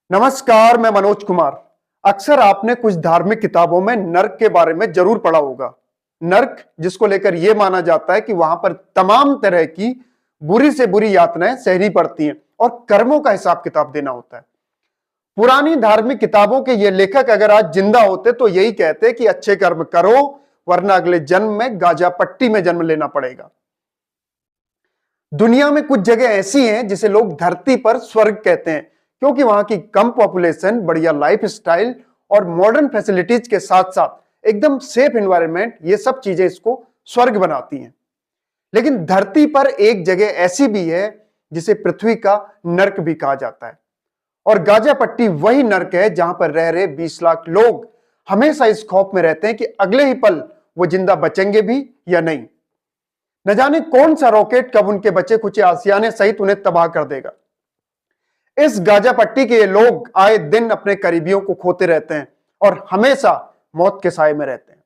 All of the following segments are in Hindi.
नमस्कार, मैं मनोज कुमार। अक्सर आपने कुछ धार्मिक किताबों में नर्क के बारे में जरूर पढ़ा होगा। नर्क जिसको लेकर यह माना जाता है कि वहां पर तमाम तरह की बुरी से बुरी यातनाएं सहनी पड़ती हैं और कर्मों का हिसाब किताब देना होता है। पुरानी धार्मिक किताबों के ये लेखक अगर आज जिंदा होते तो यही कहते कि अच्छे कर्म करो वरना अगले जन्म में गाजा पट्टी में जन्म लेना पड़ेगा। दुनिया में कुछ जगह ऐसी हैं जिसे लोग धरती पर स्वर्ग कहते हैं, क्योंकि वहां की कम पॉपुलेशन, बढ़िया लाइफ स्टाइल और मॉडर्न फैसिलिटीज के साथ साथ एकदम सेफ एनवायरनमेंट, ये सब चीजें इसको स्वर्ग बनाती हैं। लेकिन धरती पर एक जगह ऐसी भी है जिसे पृथ्वी का नर्क भी कहा जाता है, और गाजा पट्टी वही नर्क है जहां पर रह रहे 20 लाख लोग हमेशा इस खौफ में रहते हैं कि अगले ही पल वो जिंदा बचेंगे भी या नहीं। न जाने कौन सा रॉकेट कब उनके बचे कुछ आसियाने सहित उन्हें तबाह कर देगा। इस गाजा पट्टी के ये लोग आए दिन अपने करीबियों को खोते रहते हैं और हमेशा मौत के साए में रहते हैं।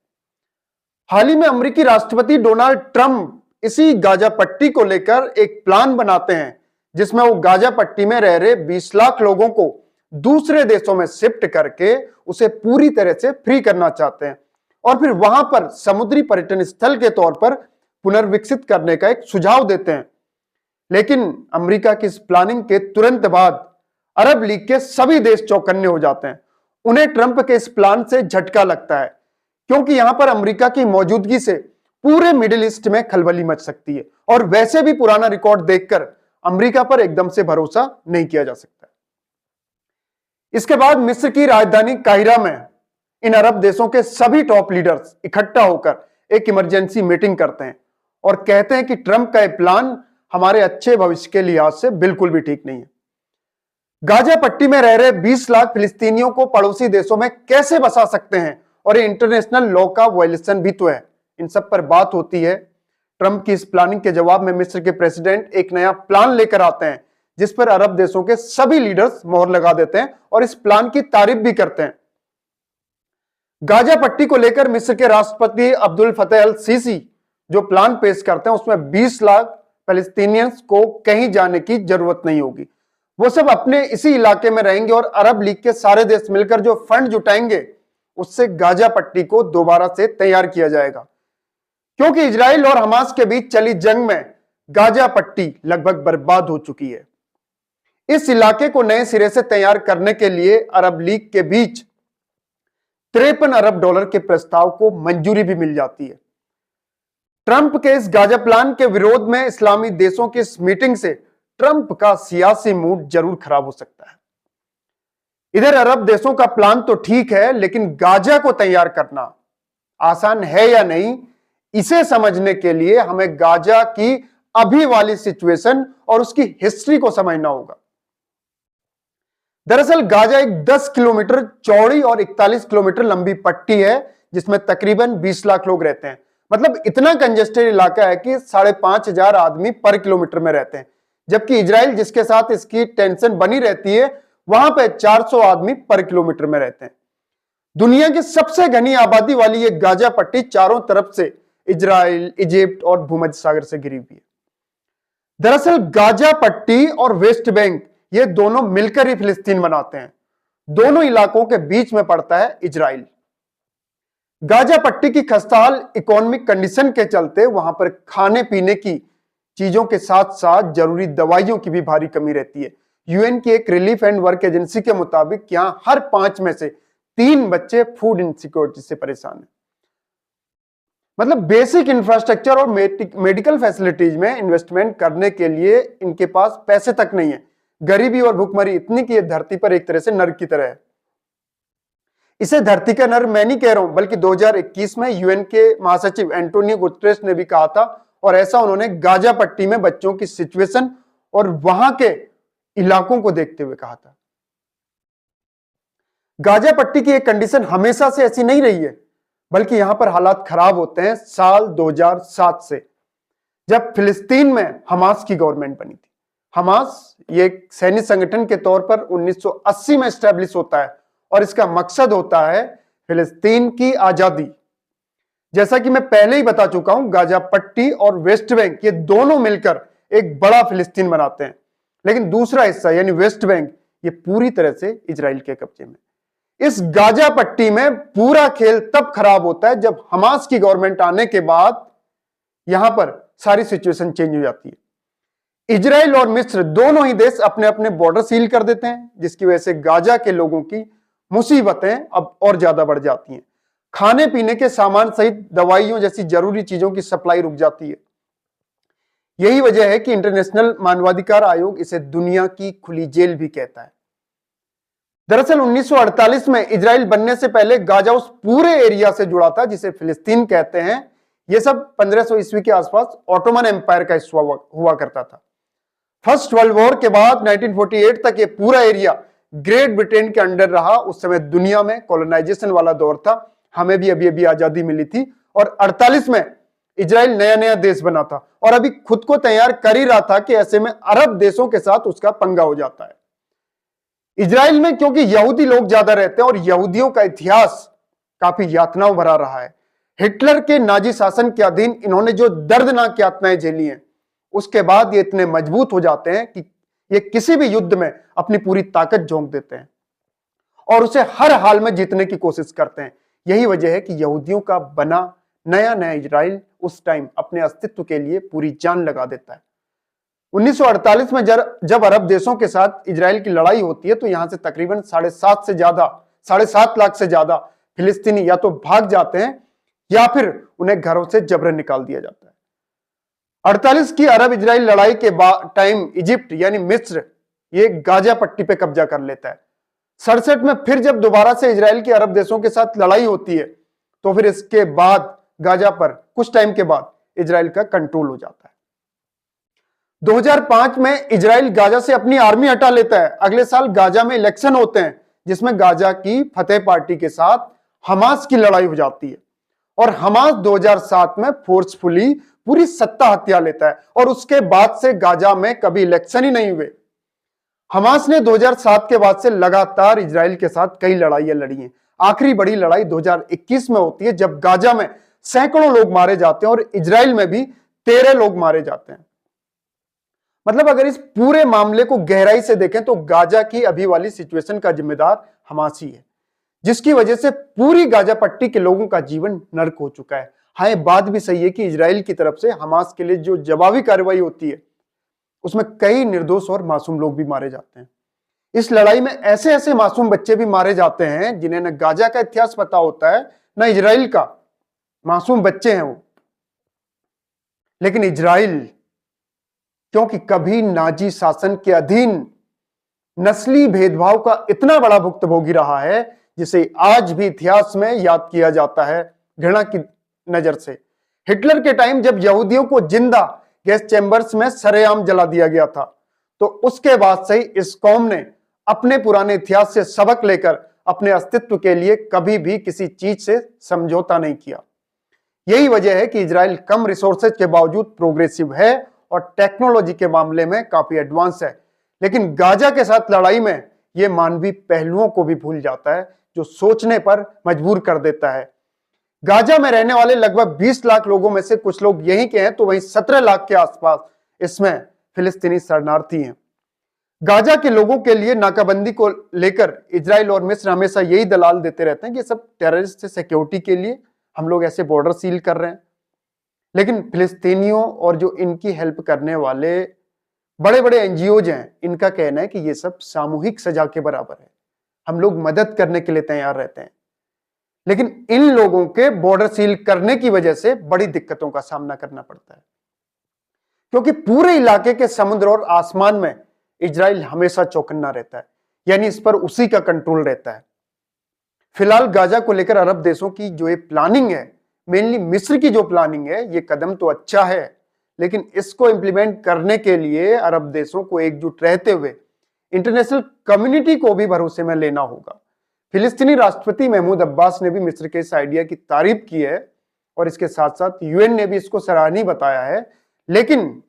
हाल ही में अमेरिकी राष्ट्रपति डोनाल्ड ट्रंप इसी गाजा पट्टी को लेकर एक प्लान बनाते हैं जिसमें वो गाजा पट्टी में रह रहे 20 लाख लोगों को दूसरे देशों में शिफ्ट करके उसे पूरी तरह से फ्री करना चाहते हैं और फिर वहां पर समुद्री पर्यटन स्थल के तौर पर पुनर्विकसित करने का एक सुझाव देते हैं। लेकिन अमेरिका की इस प्लानिंग के तुरंत बाद अरब लीग के सभी देश चौकन्ने हो जाते हैं। उन्हें ट्रंप के इस प्लान से झटका लगता है, क्योंकि यहां पर अमेरिका की मौजूदगी से पूरे मिडिल ईस्ट में खलबली मच सकती है और वैसे भी पुराना रिकॉर्ड देखकर अमेरिका पर एकदम से भरोसा नहीं किया जा सकता। इसके बाद मिस्र की राजधानी काहिरा में इन अरब देशों के सभी टॉप लीडर्स इकट्ठा होकर एक इमरजेंसी मीटिंग करते हैं और कहते हैं कि ट्रंप का यह प्लान हमारे अच्छे भविष्य के लिहाज से बिल्कुल भी ठीक नहीं है। गाजा पट्टी में रह रहे 20 लाख फिलिस्तीनियों को पड़ोसी देशों में कैसे बसा सकते हैं, और ये इंटरनेशनल लॉ का वायलेशन भी तो है। इन सब पर बात होती है। ट्रंप की इस प्लानिंग के जवाब में मिस्र के प्रेसिडेंट एक नया प्लान लेकर आते हैं जिस पर अरब देशों के सभी लीडर्स मोहर लगा देते हैं और इस प्लान की तारीफ भी करते हैं। गाजा पट्टी को लेकर मिस्र के राष्ट्रपति अब्दुल फतेह अल सीसी जो प्लान पेश करते हैं उसमें 20 लाख पैलेस्टीनियंस को कहीं जाने की जरूरत नहीं होगी। वो सब अपने इसी इलाके में रहेंगे और अरब लीग के सारे देश मिलकर जो फंड जुटाएंगे उससे गाजा पट्टी को दोबारा से तैयार किया जाएगा, क्योंकि इजराइल और हमास के बीच चली जंग में गाजा पट्टी लगभग बर्बाद हो चुकी है। इस इलाके को नए सिरे से तैयार करने के लिए अरब लीग के बीच 53 अरब डॉलर के प्रस्ताव को मंजूरी भी मिल जाती है। ट्रंप के इस गाजा प्लान के विरोध में इस्लामी देशों की इस मीटिंग से ट्रंप का सियासी मूड जरूर खराब हो सकता है। इधर अरब देशों का प्लान तो ठीक है, लेकिन गाजा को तैयार करना आसान है या नहीं, इसे समझने के लिए हमें गाजा की अभी वाली सिचुएशन और उसकी हिस्ट्री को समझना होगा। दरअसल गाजा एक 10 किलोमीटर चौड़ी और 41 किलोमीटर लंबी पट्टी है जिसमें तकरीबन 20 लाख लोग रहते हैं। मतलब इतना कंजेस्टेड इलाका है कि 5,500 आदमी पर किलोमीटर में रहते हैं, जबकि इजराइल जिसके साथ इसकी टेंशन बनी रहती है वहां पे 400 आदमी पर किलोमीटर में रहते हैं। दुनिया की सबसे घनी आबादी वाली ये गाजा पट्टी चारों तरफ से इजराइल, इजिप्ट और भूमध्य सागर से घिरी हुई है। दरअसल गाजा पट्टी और वेस्ट बैंक ये दोनों मिलकर ही फिलिस्तीन बनाते हैं। दोनों इलाकों के बीच में पड़ता है इजराइल। गाजा पट्टी की खस्ताहाल इकोनॉमिक कंडीशन के चलते वहां पर खाने पीने की चीजों के साथ साथ जरूरी दवाइयों की भी भारी कमी रहती है। यूएन की एक रिलीफ एंड वर्क एजेंसी के मुताबिक यहां हर 5 में से 3 बच्चे फूड इनसिक्योरिटी से परेशान हैं। मतलब बेसिक इंफ्रास्ट्रक्चर और मेडिकल फैसिलिटीज में इन्वेस्टमेंट करने के लिए इनके पास पैसे तक नहीं है। गरीबी और भुखमरी इतनी कि ये धरती पर एक तरह से नर्क की तरह है। इसे धरती का नर्क मैं नहीं कह रहा हूं, बल्कि 2021 में यूएन के महासचिव एंटोनियो गुटेरेस ने भी कहा था, और ऐसा उन्होंने गाजा पट्टी में बच्चों की सिचुएशन और वहां के इलाकों को देखते हुए कहा था। गाजा पट्टी की एक कंडीशन हमेशा से ऐसी नहीं रही है, बल्कि यहां पर हालात खराब होते हैं साल 2007 से, जब फिलिस्तीन में हमास की गवर्नमेंट बनी थी। हमास ये एक सैन्य संगठन के तौर पर 1980 में स्टैब्लिश होता है और इसका मकसद होता है फिलिस्तीन की आजादी। जैसा कि मैं पहले ही बता चुका हूं, गाजा पट्टी और वेस्ट बैंक ये दोनों मिलकर एक बड़ा फिलिस्तीन बनाते हैं, लेकिन दूसरा हिस्सा यानी वेस्ट बैंक ये पूरी तरह से इजराइल के कब्जे में। इस गाजा पट्टी में पूरा खेल तब खराब होता है जब हमास की गवर्नमेंट आने के बाद यहां पर सारी सिचुएशन चेंज हो जाती है। इजराइल और मिस्र दोनों ही देश अपने अपने बॉर्डर सील कर देते हैं, जिसकी वजह से गाजा के लोगों की मुसीबतें अब और ज्यादा बढ़ जाती हैं। खाने पीने के सामान सहित दवाइयों जैसी जरूरी चीजों की सप्लाई रुक जाती है। यही वजह है कि इंटरनेशनल मानवाधिकार आयोग इसे दुनिया की खुली जेल भी कहता है। दरअसल 1948 में इजराइल बनने से पहले गाजा उस पूरे एरिया से जुड़ा था जिसे फिलिस्तीन कहते हैं। यह सब 1500 ईस्वी के आसपास ऑटोमन एम्पायर का हिस्सा हुआ करता था। फर्स्ट वर्ल्ड वॉर के बाद 1948 तक ये पूरा एरिया ग्रेट ब्रिटेन के अंडर रहा। उस समय दुनिया में कॉलोनाइजेशन वाला दौर था, हमें भी अभी आजादी मिली थी और 48 में इजराइल नया नया देश बना था और अभी खुद को तैयार कर ही रहा था कि ऐसे में अरब देशों के साथ उसका पंगा हो जाता है। इजराइल में क्योंकि यहूदी लोग ज्यादा रहते हैं और यहूदियों का इतिहास काफी यातनाओं भरा रहा है। हिटलर के नाजी शासन के अधीन इन्होंने जो दर्दनाक यातनाएं झेली हैं, उसके बाद ये इतने मजबूत हो जाते हैं कि ये किसी भी युद्ध में अपनी पूरी ताकत झोंक देते हैं और उसे हर हाल में जीतने की कोशिश करते हैं। यही वजह है कि यहूदियों का बना नया नया इजराइल उस टाइम अपने अस्तित्व के लिए पूरी जान लगा देता है। 1948 में जब अरब देशों के साथ इजराइल की लड़ाई होती है तो यहां से तकरीबन 7.5 लाख से ज्यादा फिलिस्तीनी या तो भाग जाते हैं या फिर उन्हें घरों से जबरन निकाल दिया जाता है। 48 की अरब इजराइल लड़ाई के टाइम इजिप्ट यानी मिस्र ये गाजा पट्टी पे कब्जा कर लेता है। 67 में फिर जब दोबारा से इजराइल की अरब देशों के साथ लड़ाई होती है तो फिर इसके बाद गाजा पर कुछ टाइम के बाद इजराइल का कंट्रोल हो जाता है। 2005 में इजराइल गाजा से अपनी आर्मी हटा लेता है। अगले साल गाजा में इलेक्शन होते हैं जिसमें गाजा की फतेह पार्टी के साथ हमास की लड़ाई हो जाती है और हमास 2007 में फोर्सफुली पूरी सत्ता हथिया लेता है और उसके बाद से गाजा में कभी इलेक्शन ही नहीं हुए। हमास ने 2007 के बाद से लगातार इजराइल के साथ कई लड़ाइयां लड़ी हैं। आखिरी बड़ी लड़ाई 2021 में होती है जब गाजा में सैकड़ों लोग मारे जाते हैं और इजराइल में भी 13 लोग मारे जाते हैं। मतलब अगर इस पूरे मामले को गहराई से देखें तो गाजा की अभी वाली सिचुएशन का जिम्मेदार हमास ही है, जिसकी वजह से पूरी गाजा पट्टी के लोगों का जीवन नर्क हो चुका है। हाँ, बात भी सही है कि इजराइल की तरफ से हमास के लिए जो जवाबी कार्रवाई होती है उसमें कई निर्दोष और मासूम लोग भी मारे जाते हैं। इस लड़ाई में ऐसे ऐसे मासूम बच्चे भी मारे जाते हैं जिन्हें न गाजा का इतिहास पता होता है न इजराइल का। मासूम बच्चे हैं वो। लेकिन इजराइल क्योंकि कभी नाजी शासन के अधीन नस्ली भेदभाव का इतना बड़ा भुक्तभोगी रहा है जिसे आज भी इतिहास में याद किया जाता है घृणा की नजर से। हिटलर के टाइम जब यहूदियों को जिंदा गैस चैम्बर्स में सरेआम जला दिया गया था तो उसके बाद से ही इस कौम ने अपने पुराने इतिहास से सबक लेकर अपने अस्तित्व के लिए कभी भी किसी चीज से समझौता नहीं किया। यही वजह है कि इजराइल कम रिसोर्सेज के बावजूद प्रोग्रेसिव है और टेक्नोलॉजी के मामले में काफी एडवांस है, लेकिन गाजा के साथ लड़ाई में यह मानवीय पहलुओं को भी भूल जाता है जो सोचने पर मजबूर कर देता है। गाजा में रहने वाले लगभग 20 लाख लोगों में से कुछ लोग यहीं के हैं तो वहीं 17 लाख के आसपास इसमें फिलिस्तीनी शरणार्थी हैं। गाजा के लोगों के लिए नाकाबंदी को लेकर इजराइल और मिस्र हमेशा यही दलाल देते रहते हैं कि सब टेररिस्ट सिक्योरिटी के लिए हम लोग ऐसे बॉर्डर सील कर रहे हैं, लेकिन फिलिस्तीनियों और जो इनकी हेल्प करने वाले बड़े बड़े एनजीओज हैं इनका कहना है कि ये सब सामूहिक सजा के बराबर है। हम लोग मदद करने के लिए तैयार रहते हैं, लेकिन इन लोगों के बॉर्डर सील करने की वजह से बड़ी दिक्कतों का सामना करना पड़ता है क्योंकि पूरे इलाके के समुद्र और आसमान में इजराइल हमेशा चौकन्ना रहता है, यानी इस पर उसी का कंट्रोल रहता है। फिलहाल गाजा को लेकर अरब देशों की जो ये प्लानिंग है, मेनली मिस्र की जो प्लानिंग है, ये कदम तो अच्छा है, लेकिन इसको इंप्लीमेंट करने के लिए अरब देशों को एकजुट रहते हुए इंटरनेशनल कम्युनिटी को भी भरोसे में लेना होगा। फिलिस्तीनी राष्ट्रपति महमूद अब्बास ने भी मिस्र के इस आइडिया की तारीफ की है और इसके साथ साथ यूएन ने भी इसको सराहनीय बताया है, लेकिन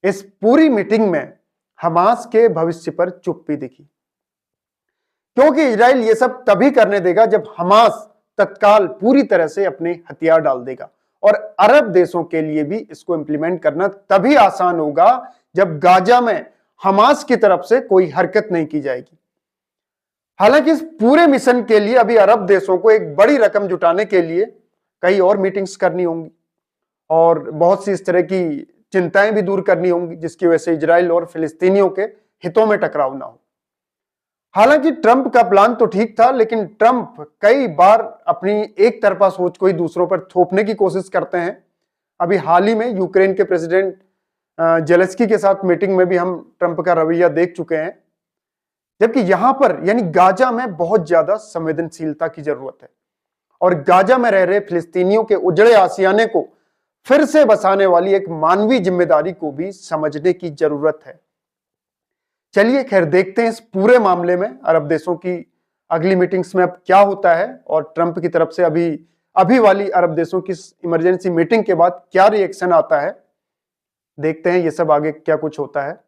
इस पूरी मीटिंग में हमास के भविष्य पर चुप्पी दिखी क्योंकि इजराइल ये सब तभी करने देगा जब हमास तत्काल पूरी तरह से अपने हथियार डाल देगा और अरब देशों के लिए भी इसको इंप्लीमेंट करना तभी आसान होगा जब गाजा में हमास की तरफ से कोई हरकत नहीं की जाएगी। हालांकि इस पूरे मिशन के लिए अभी अरब देशों को एक बड़ी रकम जुटाने के लिए कई और मीटिंग्स करनी होंगी और बहुत सी इस तरह की चिंताएं भी दूर करनी होंगी, जिसकी वजह से इजराइल और फिलिस्तीनियों के हितों में टकराव ना हो। हालांकि ट्रंप का प्लान तो ठीक था, लेकिन ट्रंप कई बार अपनी एक तरफा सोच को ही दूसरों पर थोपने की कोशिश करते हैं। अभी हाल ही में यूक्रेन के प्रेसिडेंट जेलेंस्की के साथ मीटिंग में भी हम ट्रंप का रवैया देख चुके हैं, जबकि यहां पर यानी गाजा में बहुत ज्यादा संवेदनशीलता की जरूरत है और गाजा में रह रहे फिलिस्तीनियों के उजड़े आशियाने को फिर से बसाने वाली एक मानवीय जिम्मेदारी को भी समझने की जरूरत है। चलिए खैर देखते हैं इस पूरे मामले में अरब देशों की अगली मीटिंग्स में अब क्या होता है और ट्रंप की तरफ से अभी वाली अरब देशों की इमरजेंसी मीटिंग के बाद क्या रिएक्शन आता है। देखते हैं ये सब आगे क्या कुछ होता है।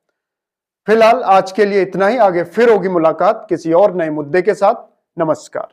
फिलहाल आज के लिए इतना ही, आगे फिर होगी मुलाकात किसी और नए मुद्दे के साथ। नमस्कार।